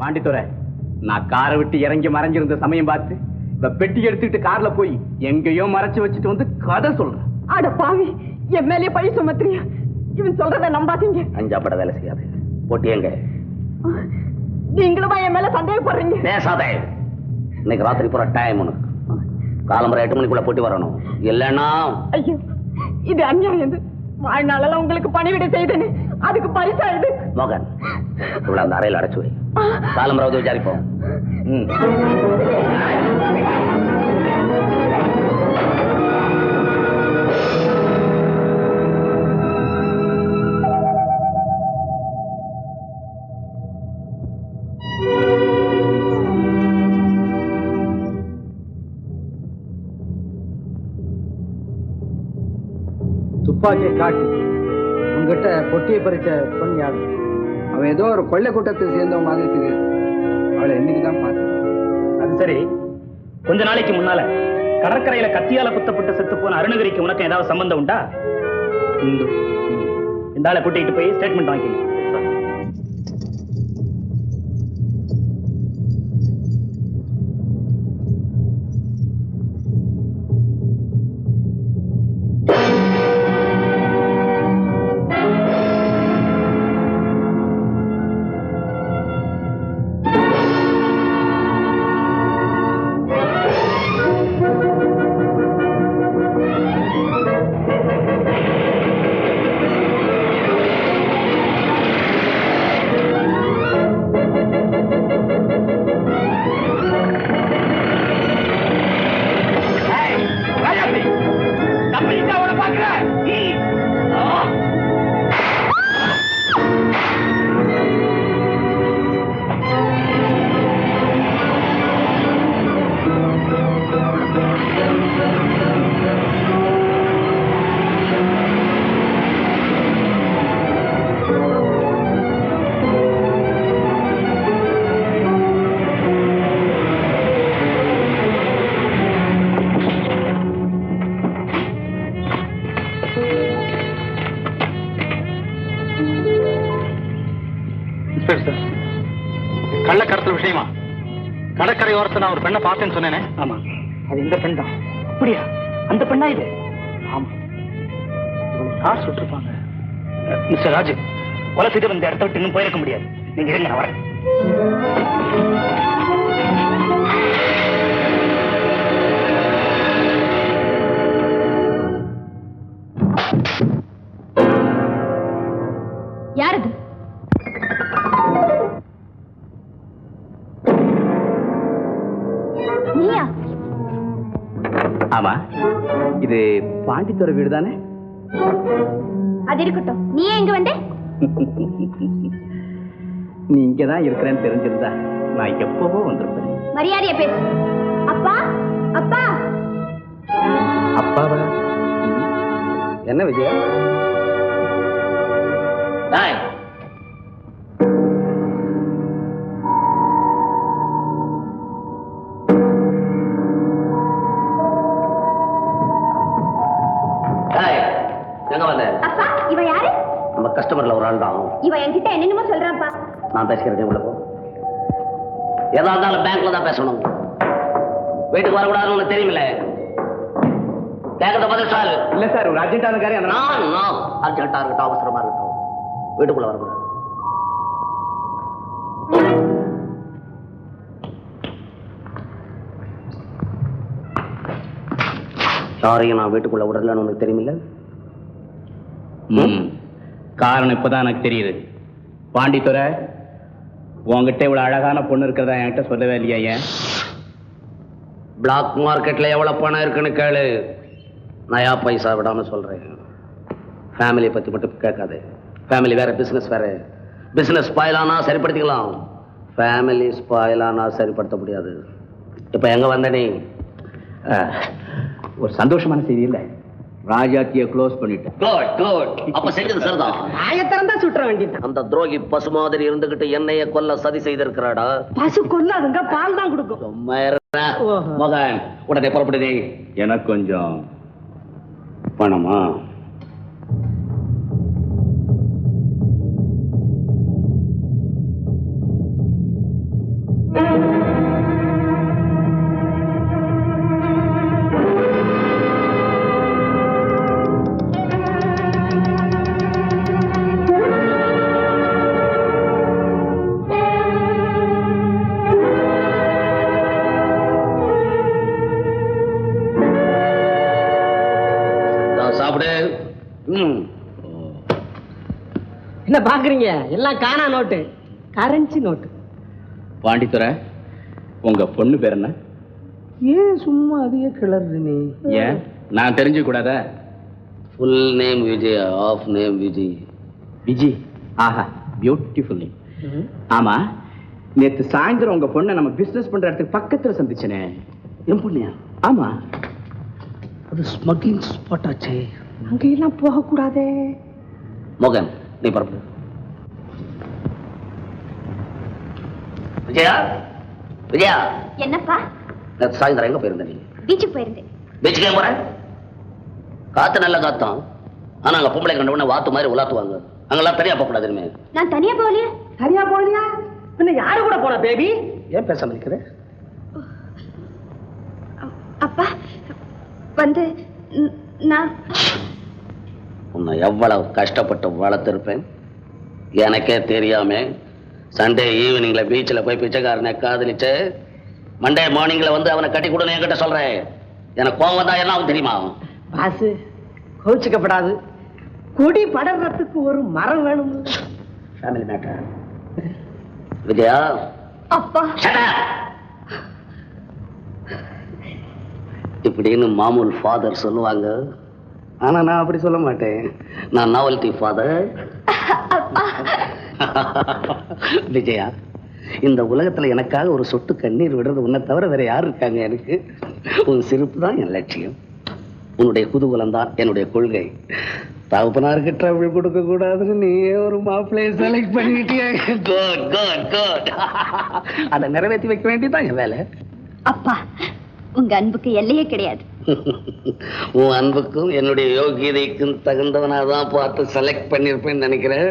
பாண்டித்துறை, நான் காரை விட்டு இறங்கி மறைஞ்சிருந்த சமயம் பார்த்து இப்ப பெட்டி எடுத்துட்டு கார்ல போய் எங்கேயோ மறைச்சு வச்சுட்டு வந்து கதை சொல்றேன். அட பாவி, என் மேலே பழி சுமத்துறியா? இவன் சொல்றத நம்பாதீங்க. அஞ்சாப்பட வேலை செய்யாது. போட்டி எங்க? நீங்களும் என் மேல சந்தேகப்படுறீங்க. பேசாதே. இன்னைக்கு ராத்திரி போற டைம் உனக்கு. காலம்பரை 8 மணிக்குள்ள போட்டி வரணும். இல்லைன்னா ஐயோ, இது அநியாயம். வாழ்நாளெல்லாம் உங்களுக்கு பணிவிடை செய்தேன்னு அதுக்கு பரிசா இது. மோகன், இவ்வளவு அந்த அறையில் அடைச்சு வை. காலம்பரை விசாரிப்போம். துப்பாக்கியை காட்டு. உங்ககிட்ட பொட்டியை பறிச்ச பொண்ணு யாரு? அவன் ஏதோ ஒரு கொள்ளை கூட்டத்தை சேர்ந்த மாதிரி தெரியுது. அவளை இன்னைக்குதான் பார்த்தேன். அது சரி, கொஞ்ச நாளைக்கு முன்னால கடற்கரையில கத்தியால குத்தப்பட்டு செத்து போன அருணகிரிக்கு உனக்கு ஏதாவது சம்பந்தம் உண்டா? உண்டு. இந்த ஆளை கூட்டிட்டு போய் ஸ்டேட்மெண்ட் வாங்கிக்கணும். கள்ளக்கடத்தல் விஷயமா? கடற்கரை ஓரத்தை நான் ஒரு பெண்ணை பார்த்தேன்னு சொன்னேனே. ஆமா, அது இந்த பெண் தான். அப்படியா? அந்த பெண்ணா இது? ஆமா, கார் சுட்டிருப்பாங்க. மிஸ்டர் ராஜு, கொலை செய்து இந்த இடத்த விட்டு இன்னும் போயிருக்க முடியாது. நீங்க இருங்க, நான் வரேன். யாரது? நீயா? ஆமா, இது பாண்டித்துறை வீடு தானே? அது இருக்கட்டும், நீ எங்க வந்த? நீ இங்கதான் இருக்கிறேன்னு தெரிஞ்சிருந்தா நான் எப்பவோ வந்திருப்பேன். மரியாதையா பேசு. அப்பா, அப்பா. அப்பாவா? என்ன விஜயா? எங்க வந்த? அப்பா, இவ யாரு? நம்ம கஸ்டமர்ல ஒரு ஆள் தான். இவ என்கிட்ட என்னென்னமோ சொல்றான்ப்பா. நான் பேசுகிறேன். உள்ள போ. எதா இருந்தாலும் பேங்க்ல தான் பேசணும். வீட்டுக்கு வரக்கூடாதுன்னு உனக்கு தெரியுமில்ல? கேட்கறத பதில் சார். இல்ல சார், ஒரு அர்ஜென்டான காரியம். நான் அர்ஜென்ட்டா இருக்கட்டும், அவசரமா இருக்கட்டும், வீட்டுக்குள்ள வரக்கூடாது. யாரையும் நான் வீட்டுக்குள்ள விடலன்னு உனக்கு தெரியுமில்ல? காரணம் இப்பதான் எனக்கு தெரியுது. பாண்டித்துறை, உங்ககிட்ட இவ்வளவு அழகான பொண்ணு இருக்கிறதா என்கிட்ட சொல்லவே இல்லையா? ஏன்? பிளாக் மார்க்கெட்ல எவ்வளவு பணம் இருக்குன்னு கேளு. நயா பைசா விடாம சொல்றேன். ஃபேமிலியை பத்தி மட்டும் கேட்காது. ஃபேமிலி வேற, பிசினஸ் வேற. பிசினஸ் ஸ்பாயில் ஆனா சரிப்படுத்திக்கலாம், ஃபேமிலி ஸ்பாயில் ஆனா சரிப்படுத்த முடியாது. இப்ப எங்க வந்த நீ? ஒரு சந்தோஷமான செய்தி இல்ல, ராஜாத்திய க்ளோஸ் பண்ணிட்டேன். Good good. அப்ப செஞ்சது சரிதான். ஆயத்தரம் தான் சுற்ற வேண்டியது. அந்த துரோகி பசு மாதிரி இருந்துகிட்டு என்னைய கொல்ல சதி செய்திருக்கிறாடா. பசு கொல்லாதுங்க, பால் தான் கொடுக்கும். மகன், உடனே புறப்படுதே. எனக்கு கொஞ்சம் பணமா? இந்த பாக்குறீங்க எல்லாம் காணா நோட்டு, கரன்சி நோட்டு. பாண்டித்துரை, உங்க பொண்ணு பேர் என்ன? ஏன் சும்மா அதையே கிளறு நீ? ஏன் நான் தெரிஞ்சுக்க கூடாதா? Full name Vijay, half name Vijay. Viji. ஆஹா, பியூட்டிஃபுல் நேம். ஆமா, நேத்து சாயந்தரம் உங்க பொண்ணை நம்ம பிசினஸ் பண்ற இடத்துக்கு பக்கத்துல சந்திச்சனே. என் பொண்ணியா? ஆமா, அது ஸ்மக்லிங் ஸ்பாட் ஆச்சே. அங்கெல்லாம் போக கூடாதே. மோகன், நீ பரப்பு. விஜயா, விஜயா, என்னப்பா? நேத்து சாயந்தரம் எங்க போயிருந்த நீ? பீச்சுக்கு போயிருந்தேன். பீச்சுக்கே போற? காத்து நல்ல காத்தான், ஆனா அங்க பொம்பளை கண்ட உடனே வாத்து மாதிரி உலாத்துவாங்க. அங்கெல்லாம் தனியா போக கூடாது. இனிமே நான் தனியா போகலையா? சரியா போகலையா? பின்ன யாரு கூட போன பேபி? ஏன் பேசாம நிக்கிற? அப்பா வந்து நான் உன்னை எவ்வளவு கஷ்டப்பட்டு வளர்த்திருப்பேன் எனக்கே தெரியாம சண்டே ஈவினிங்ல பீச்சில் போய் பிச்சைக்காரனை காதலிச்சு மண்டே மார்னிங்ல வந்து அவனை கட்டி கொடுன்னு என்கிட்ட சொல்றேன். எனக்கு கோவம் தான் என்ன ஆகும் தெரியுமா? பாசு, கோச்சிக்கப்படாது. கொடி படறதுக்கு ஒரு மரம் வேணும். Family matter. விஜயா, அப்பா shut up. இப்படின்னு மாமூல் ஃபாதர் சொல்லுவாங்க, ஆனா நான் அப்படி சொல்ல மாட்டேன். நான் நாவல்டி ஃபாதர். விஜயா, இந்த உலகத்துல எனக்காக ஒரு சொட்டு கண்ணீர் விடுறது உன்னை தவிர வேற யாரு இருக்காங்க? எனக்கு உன் சிரிப்பு தான் என் லட்சியம், உன்னுடைய குதூகலம் தான் என்னுடைய கொள்கை. தகப்பனாருக்கு ட்ரபிள் கொடுக்க கூடாதுன்னு நீயே ஒரு மாப்பிள்ளையை செலக்ட் பண்ணிட்டியா? Good good good. அதை நிறைவேற்றி வைக்க வேண்டியதான் என் வேலை. அப்பா, உங்க அன்புக்கு எல்லையே கிடையாது. உன் அன்புக்கும் என்னுடைய யோகியதைக்கும் தகுந்தவனாதான் பார்த்து செலக்ட் பண்ணிருப்பேன்னு நினைக்கிறேன்.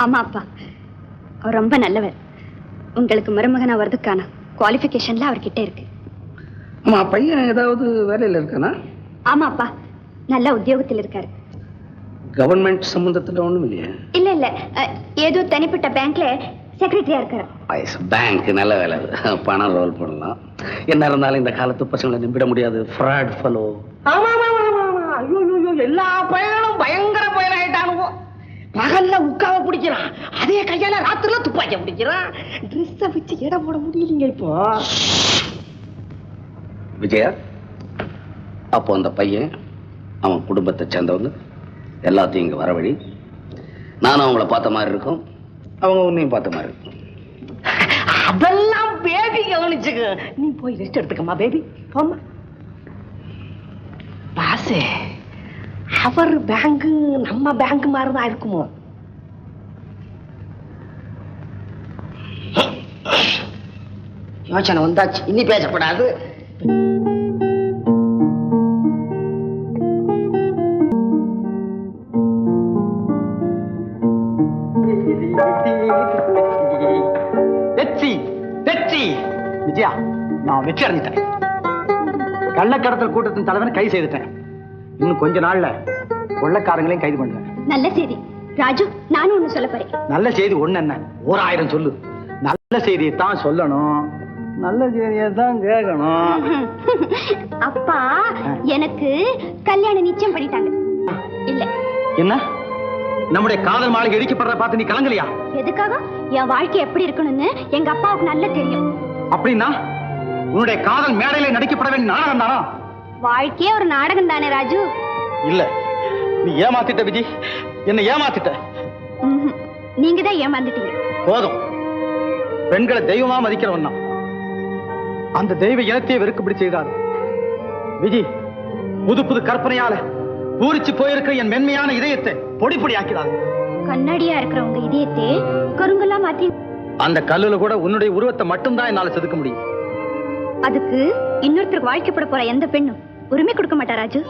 ஆமா அப்பா, அவர் ரொம்ப நல்லவர். உங்களுக்கு மருமகனா வர்றதுக்கான குவாலிஃபிகேஷன்ல அவர்கிட்ட இருக்கு. ஆமா, பையன் ஏதாவது வேலையில இருக்கானா? ஆமா அப்பா, நல்ல உத்தியோகத்தில் இருக்காரு. கவர்மெண்ட் சம்பந்தத்துல ஒண்ணும் இல்லையா? இல்ல இல்ல, ஏதோ தனிப்பட்ட பேங்க்ல செக்ரட்டரியா இருக்காரு. பேங்க் நல்ல வேலை, பணம் ரோல் பண்ணலாம். என்ன இருந்தாலும் இந்த காலத்து பசங்களை நம்பிட முடியாது. Fraud fellow. ஆமா ஆமா ஆமா ஆமா. ஐயோ ஐயோ, எல்லா பயனும் பயங்கர பயனாயிட்டானுங்க. பகல்ல உட்காவ பிடிக்கிறான், அதே கையால ராத்திரில துப்பாக்கிய பிடிக்கிறான். ட்ரெஸ்ஸ வச்சு எடை போட முடியலீங்க இப்போ. விஜயா, அப்போ அந்த பையன் அவன் குடும்பத்தை சேர்ந்தவங்க எல்லாத்தையும் இங்க வரவழி. நானும் அவங்கள பார்த்த மாதிரி இருக்கும், அவங்க உன்னையும் பார்த்த மாதிரி இருக்கும். அதெல்லாம் பேபி கவனிச்சுக்க. நீ போய் ரெஸ்ட் எடுத்துக்கம்மா பேபி, போம்மா. பாசே, அவர் பேங்க் நம்ம பேங்க் மாதிரிதான் இருக்குமோ? யோசனை வந்தாச்சு, இனி பேசப்படாது. விஜயா, நான் வெற்றி அடைஞ்சிட்டேன். கள்ளக்கடத்தல் கூட்டத்தின் தலைவனை கைது செய்துட்டேன். இன்னும் கொஞ்ச நாள்ல கொள்ளக்காரங்களையும் கைது பண்றேன். நல்ல செய்தி ராஜு, நானும் ஒண்ணு சொல்ல போறேன். நல்ல செய்தி ஒண்ணு என்ன, 1000 சொல்லு. நல்ல செய்தியை தான் சொல்லணும், நல்ல செய்தியை தான் கேட்கணும். அப்பா, எனக்கு கல்யாணம் நிச்சயம் பண்ணிட்டாங்க. இல்ல என்ன, நம்முடைய காதல் மாளிகை இடிக்கப்படுற பார்த்து நீ கலங்கலையா? எதுக்காக? என் வாழ்க்கை எப்படி இருக்கணும்னு எங்க அப்பாவுக்கு நல்லா தெரியும். அப்படின்னா உன்னுடைய காதல் மேடையில நடிக்கப்பட வேண்டிய நாடகம் தானா? வாழ்க்கையே ஒரு நாடகம் தானே ராஜு? இல்ல, நீ ஏமாத்திட்ட விஜி, என்ன ஏமாத்திட்ட. நீங்க தான் ஏமாந்துட்டீங்க. போதும், பெண்களை தெய்வமா மதிக்கிறவன் தான். அந்த தெய்வ இனத்தையே வெறுக்கும்படி செய்தார் விஜி. புது புது கற்பனையால பூரிச்சு போயிருக்க என் மென்மையான இதயத்தை பொடி பொடி ஆக்கிறார். கண்ணாடியா இருக்கிற உங்க இதயத்தை கருங்கலா மாத்தி, அந்த கல்லுல கூட உன்னுடைய உருவத்தை மட்டும்தான் என்னால செதுக்க முடியும். அதுக்கு இன்னொருத்தருக்கு வாழ்க்கைப்பட போற எந்த பெண்ணும் உரிமை கொடுக்க மாட்டா ராஜு.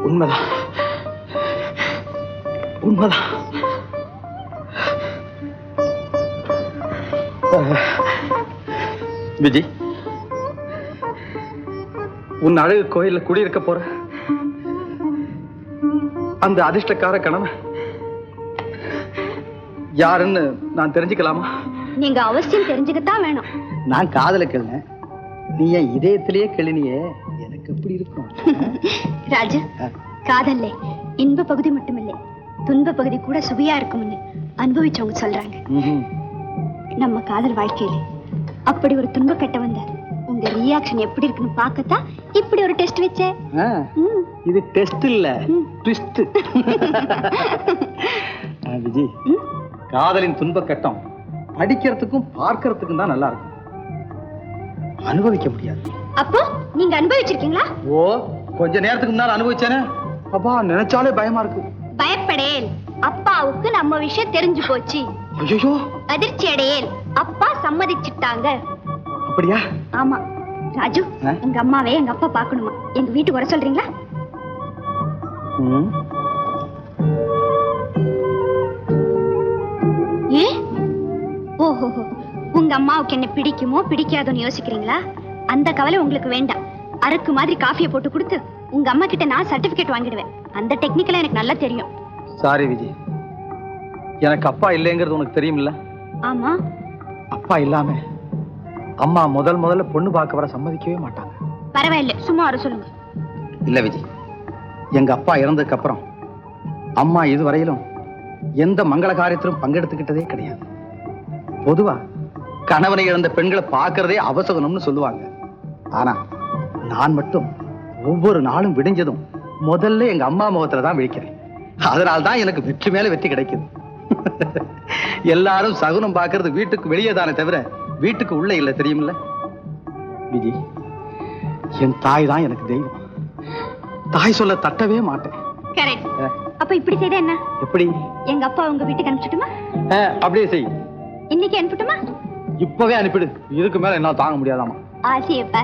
உண்மைதான், உண்மைதான். விஜி, உன் அழகு கோயில குடியிருக்க போற அந்த அதிர்ஷ்டக்கார கணவன் யாருன்னு நான் தெரிஞ்சுக்கலாமா? நீங்க அவசியம் தெரிஞ்சுக்கத்தான் வேணும். நான் காதலுக்கு நீ என் இதயத்திலேயே கிளினியே எனக்கு எப்படி இருக்கும்? ராஜு, காதல்ல இன்ப பகுதி மட்டுமில்லை, துன்ப பகுதி கூட சுவையா இருக்கும்னு அனுபவிச்சவங்க சொல்றாங்க. நம்ம காதல் வாழ்க்கையில அப்படி ஒரு துன்ப கட்ட வந்த உங்க ரியாக்ஷன் எப்படி இருக்குன்னு பார்க்கத்தான் இப்படி ஒரு டெஸ்ட் வச்சேன். இது டெஸ்ட் இல்ல, ட்விஸ்ட். விஜி, காதலின் துன்ப கட்டம் படிக்கிறதுக்கும் பார்க்கறதுக்கும் தான் நல்லா இருக்கும், அனுபவிக்க முடியாது. அப்போ நீங்க அனுபவிச்சிருக்கீங்களா? ஓ, கொஞ்ச நேரத்துக்கு முன்னால அனுபவிச்சேனே. அப்பா, நினைச்சாலே பயமா இருக்கு. பயப்படேல், அப்பாவுக்கு நம்ம விஷயம் தெரிஞ்சு போச்சு. ஐயோ, அதிர்ச்சி அடையேல், அப்பா சம்மதிச்சுட்டாங்க. அப்படியா? ஆமா ராஜு, உங்க அம்மாவே எங்க அப்பா பார்க்கணுமா, எங்க வீட்டுக்கு வர சொல்றீங்களா? ஏன்? ஓஹோ, உங்க அம்மாவுக்கு என்ன பிடிக்குமோ பிடிக்காதோன்னு யோசிக்கிறீங்களா? அந்த கவலை உங்களுக்கு வேண்டாம். அருக்கு மாதிரி காஃபியை போட்டு கொடுத்து உங்க அம்மா கிட்ட நான் சர்டிபிகேட் வாங்கிடுவேன். அந்த டெக்னிக்கெல்லாம் எனக்கு நல்லா தெரியும். சாரி விஜி, எனக்கு அப்பா இல்லைங்கிறது உனக்கு தெரியுமில்ல? ஆமா. அப்பா இல்லாம அம்மா முதல்ல பொண்ணு பார்க்க வர சம்மதிக்கவே மாட்டாங்க. பரவாயில்ல, சும்மா வர சொல்லுங்க. இல்ல விஜி, எங்க அப்பா இறந்ததுக்கு அப்புறம் அம்மா இதுவரையிலும் எந்த மங்கள காரியத்திலும் பங்கெடுத்துக்கிட்டதே கிடையாது. பொதுவா கணவனை இழந்த பெண்களை பார்க்கறதே அவசகுணம்னு சொல்லுவாங்க. ஆனா நான் மட்டும் ஒவ்வொரு நாளும் விடிஞ்சதும் முதல்ல எங்க அம்மா முகத்துல தான் விழிக்கிறேன். அதனால்தான் எனக்கு வெற்றி மேல வெற்றி கிடைக்குது. எல்லாரும் சகுனம் பார்க்கறது வீட்டுக்கு வெளியே தானே தவிர வீட்டுக்கு உள்ள இல்ல, தெரியுமில்ல விஜி? என் தாய் தான் எனக்கு தெய்வம். தாய் சொல்ல தட்டவே மாட்டேன். கரெக்ட். அப்ப இப்படி செய்தா என்ன? எப்படி? எங்க அப்பா உங்க வீட்டுக்கு அனுப்பிச்சுட்டுமா? அப்படியே செய். இன்னைக்கு அனுப்பிட்டுமா? இப்பவே அனுப்பிடு, இதுக்கு மேல என்ன தாங்க முடியாதாமா. ஆசையப்பா.